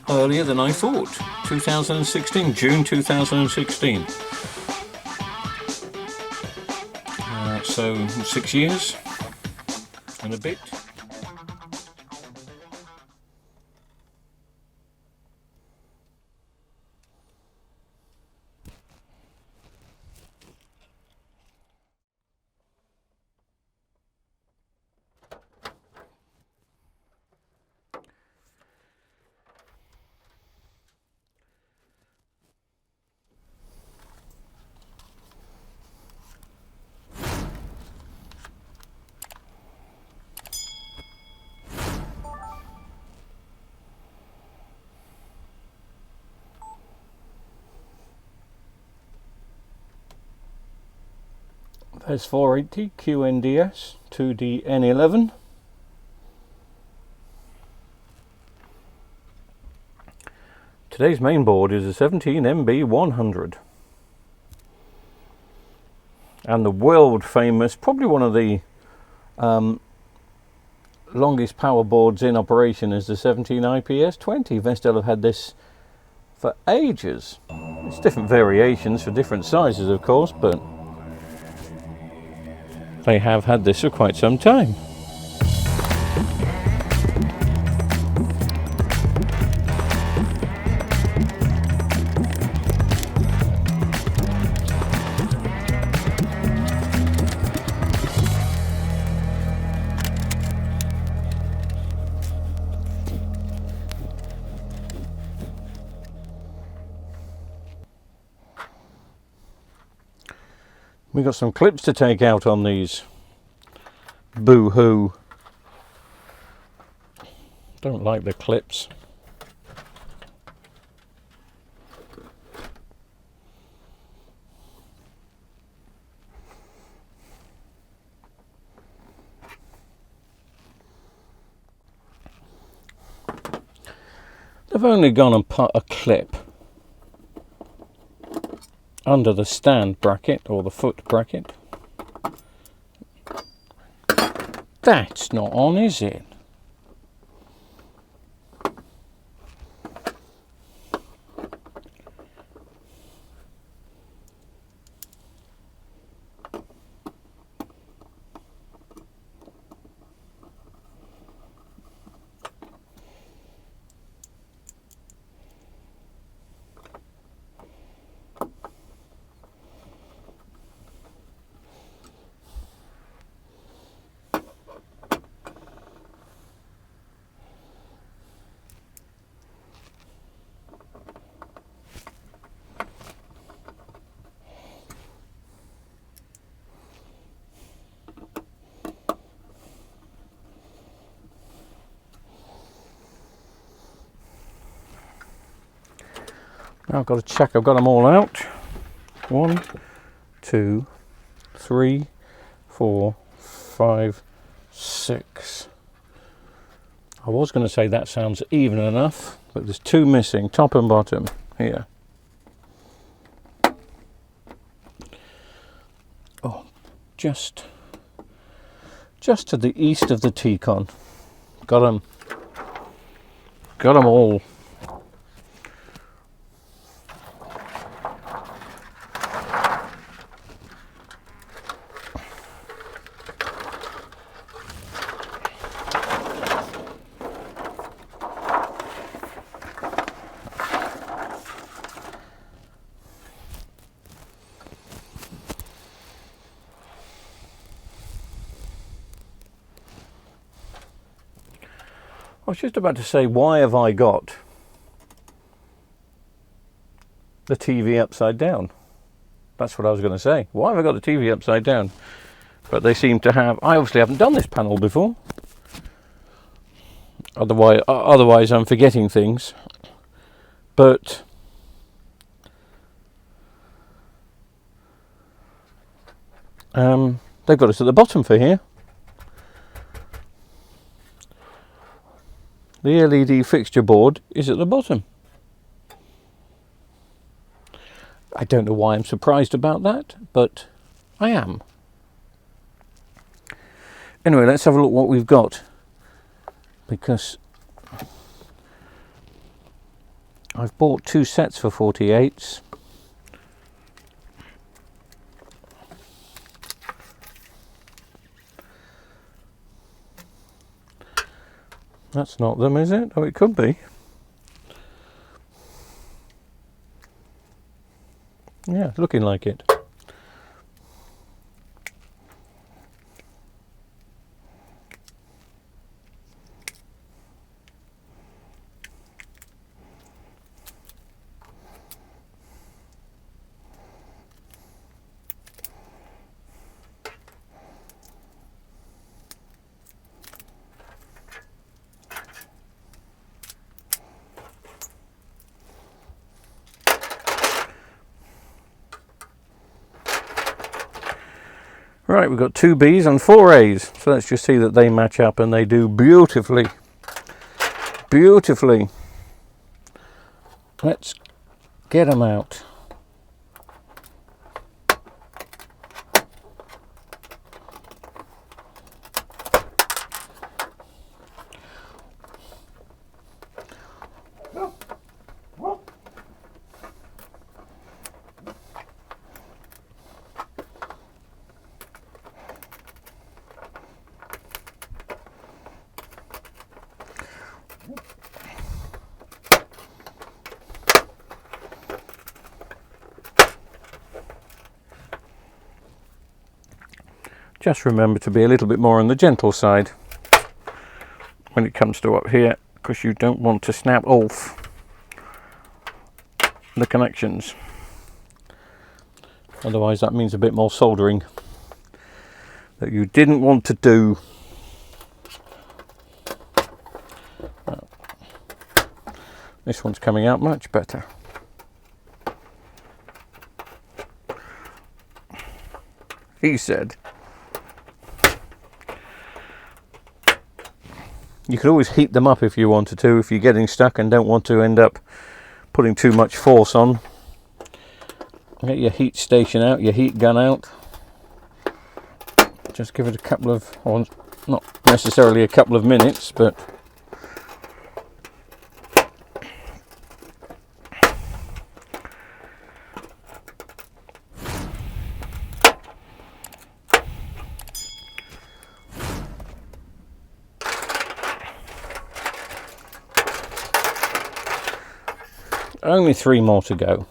earlier than I thought. 2016, June 2016. So 6 years and a bit. There's 48hk6t64u 2DN11. Today's main board is a 17MB100. And the world famous, probably one of the longest power boards in operation, is the 17IPS20. Vestel have had this for ages. It's different variations for different sizes, of course, but they have had this for quite some time. We've got some clips to take out on these. Boo-hoo. Don't like the clips. They've only gone and put a clip under the stand bracket or the foot bracket. That's not on, is it? Now I've got to check I've got them all out. 1, 2, 3, 4, 5, 6. I was going to say that sounds even enough, but there's 2 missing, top and bottom here. Oh, just to the east of the T-con. Got them all. I was just about to say, why have I got the TV upside down? That's what I was going to say. Why have I got the TV upside down? But they seem to have. I obviously haven't done this panel before. Otherwise I'm forgetting things. But they've got us at the bottom for here. The LED fixture board is at the bottom. I don't know why I'm surprised about that, but I am. Anyway, let's have a look what we've got, because I've bought 2 sets for 48s. That's not them, is it? Oh, it could be. Yeah, looking like it. Right, we've got 2 Bs and 4 As, so let's just see that they match up, and they do beautifully. Beautifully. Let's get them out. Just remember to be a little bit more on the gentle side when it comes to up here, because you don't want to snap off the connections. Otherwise that means a bit more soldering that you didn't want to do. This one's coming out much better. He said. You could always heat them up if you wanted to, if you're getting stuck and don't want to end up putting too much force on. Get your heat station out, your heat gun out. Just give it a couple of, or not necessarily a couple of minutes, but only 3 more to go.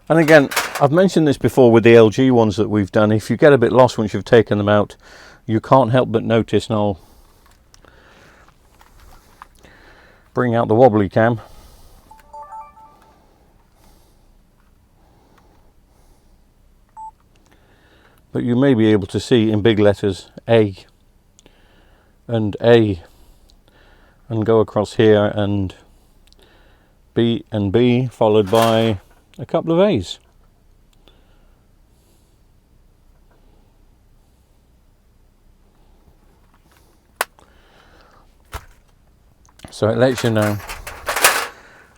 And again, I've mentioned this before with the LG ones that we've done. If you get a bit lost once you've taken them out, you can't help but notice, and I'll bring out the wobbly cam. But you may be able to see in big letters A and A, and go across here, and B and B, followed by a couple of A's. So it lets you know.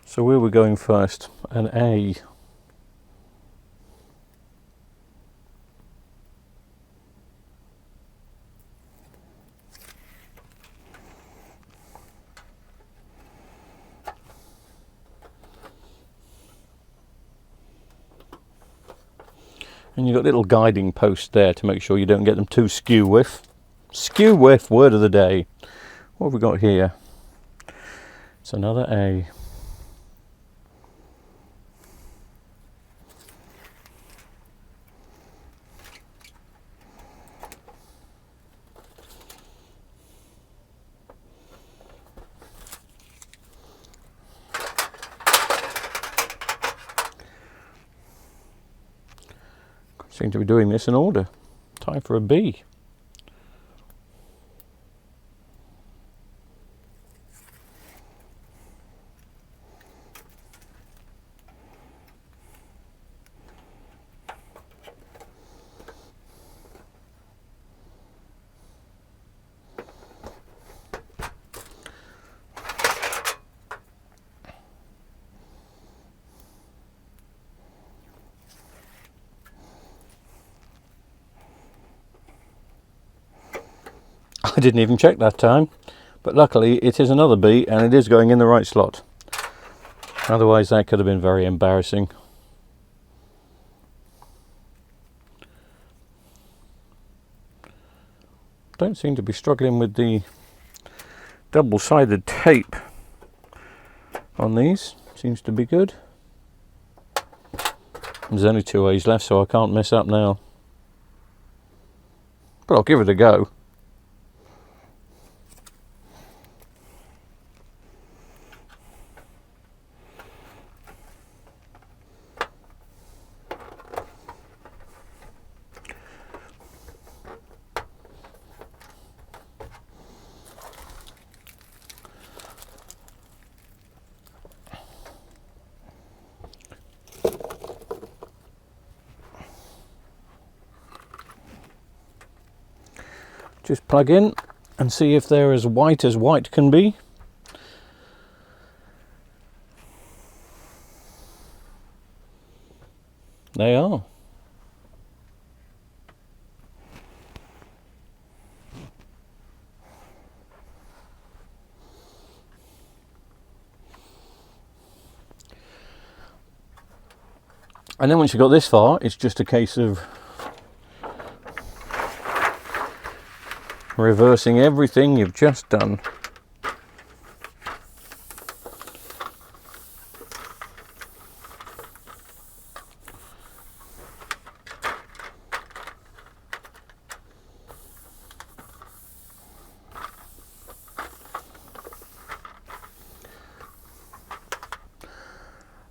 So where we're going first, an A. And you've got little guiding posts there to make sure you don't get them too skew with. Skew width, word of the day. What have we got here? It's another A. Seem to be doing this in order. Time for a B. I didn't even check that time, but luckily it is another B and it is going in the right slot. Otherwise that could have been very embarrassing. Don't seem to be struggling with the double-sided tape on these. Seems to be good. There's only 2 A's left, so I can't mess up now. But I'll give it a go. Just plug in and see if they're as white can be. They are. And then once you got this far, it's just a case of reversing everything you've just done.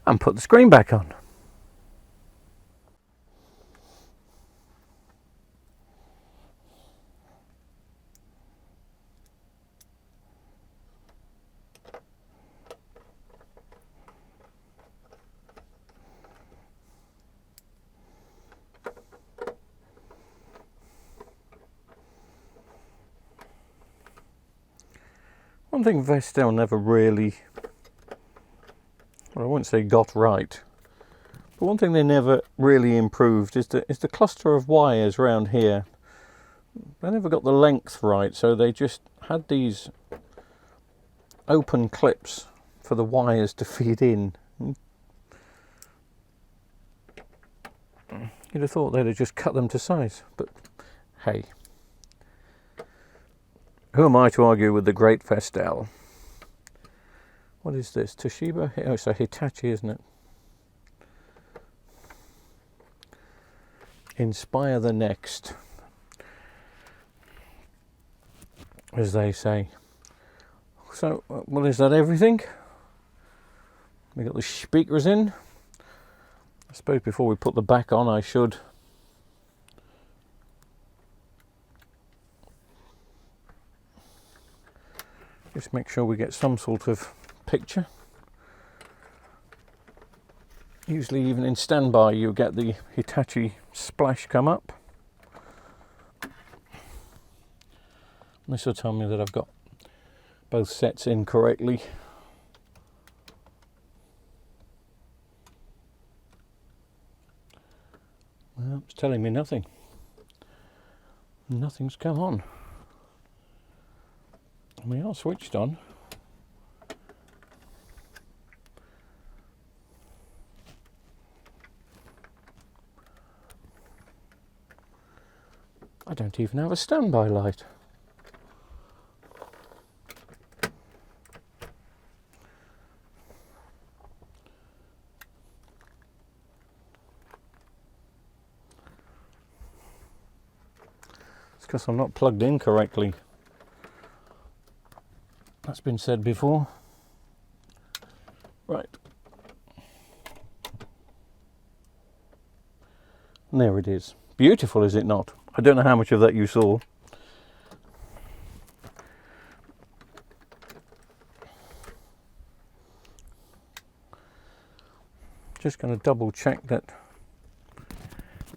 And put the screen back on. One thing Vestel never really, well, I wouldn't say got right, but one thing they never really improved is the cluster of wires around here. They never got the length right, so they just had these open clips for the wires to feed in. You'd have thought they'd have just cut them to size, but hey. Who am I to argue with the great Vestel? What is this? Toshiba? Oh, it's a Hitachi, isn't it? Inspire the next, as they say. So, well, is that everything? We got the speakers in. I suppose before we put the back on, I should just make sure we get some sort of picture. Usually even in standby you get the Hitachi splash come up. This will tell me that I've got both sets in correctly. Well, it's telling me nothing. Nothing's come on. We are switched on. I don't even have a standby light. because I'm not plugged in correctly. That's been said before. Right. And there it is. Beautiful, is it not? I don't know how much of that you saw. Just going to double check that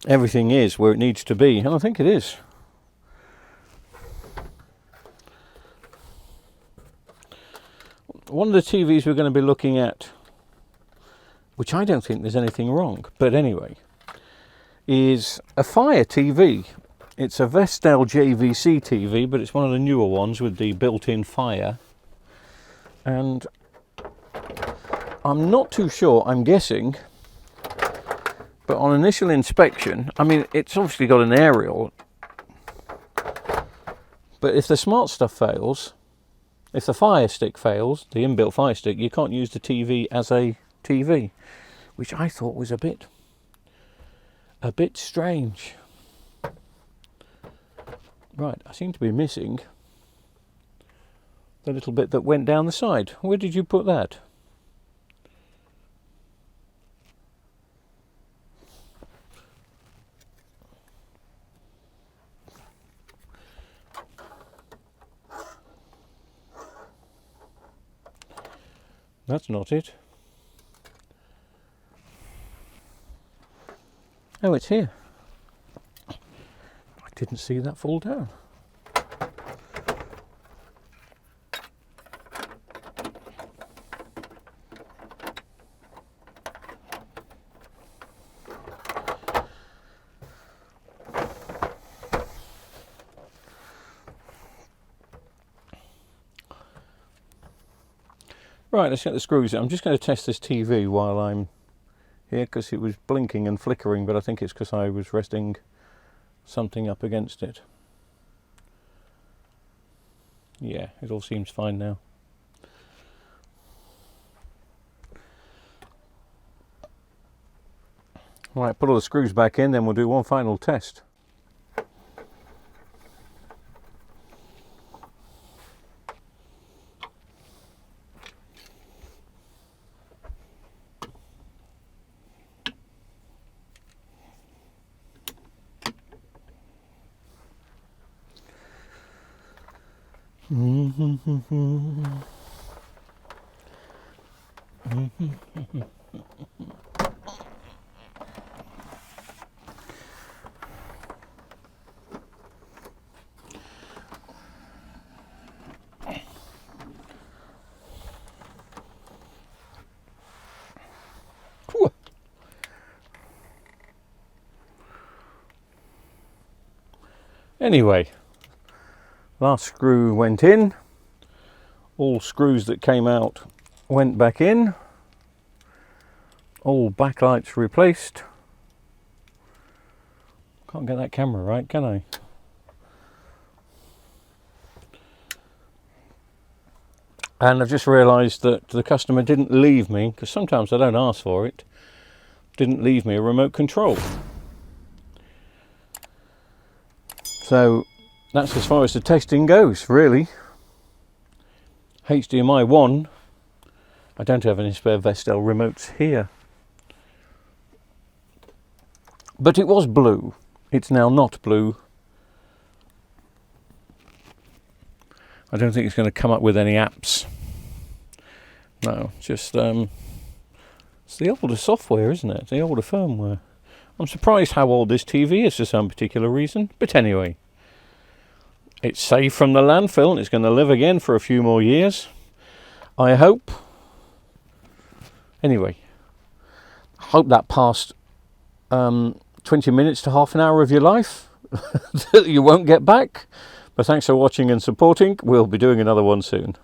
everything is where it needs to be, and I think it is. One of the TVs we're going to be looking at, which I don't think there's anything wrong, but anyway, is a Fire TV. It's a Vestel JVC TV, but it's one of the newer ones with the built-in Fire. And I'm not too sure, I'm guessing, but on initial inspection, I mean, it's obviously got an aerial, but if the smart stuff fails, if the Fire Stick fails, the inbuilt Fire Stick, you can't use the TV as a TV, which I thought was a bit strange. Right, I seem to be missing the little bit that went down the side. Where did you put that? That's not it. Oh, it's here. I didn't see that fall down. Right, let's get the screws in. I'm just going to test this TV while I'm here because it was blinking and flickering, but I think it's because I was resting something up against it. Yeah, it all seems fine now. Right, put all the screws back in, then we'll do one final test. Anyway, last screw went in, all screws that came out went back in, all backlights replaced. Can't get that camera right, can I? And I've just realised that the customer didn't leave me, because sometimes I don't ask for it, didn't leave me a remote control. So that's as far as the testing goes, really. HDMI 1, I don't have any spare Vestel remotes here. But it was blue. It's now not blue. I don't think it's going to come up with any apps. No, just it's the older software, isn't it? The older firmware. I'm surprised how old this TV is for some particular reason. But anyway, it's safe from the landfill and it's going to live again for a few more years, I hope. Anyway, I hope that passed 20 minutes to half an hour of your life that you won't get back. But thanks for watching and supporting. We'll be doing another one soon.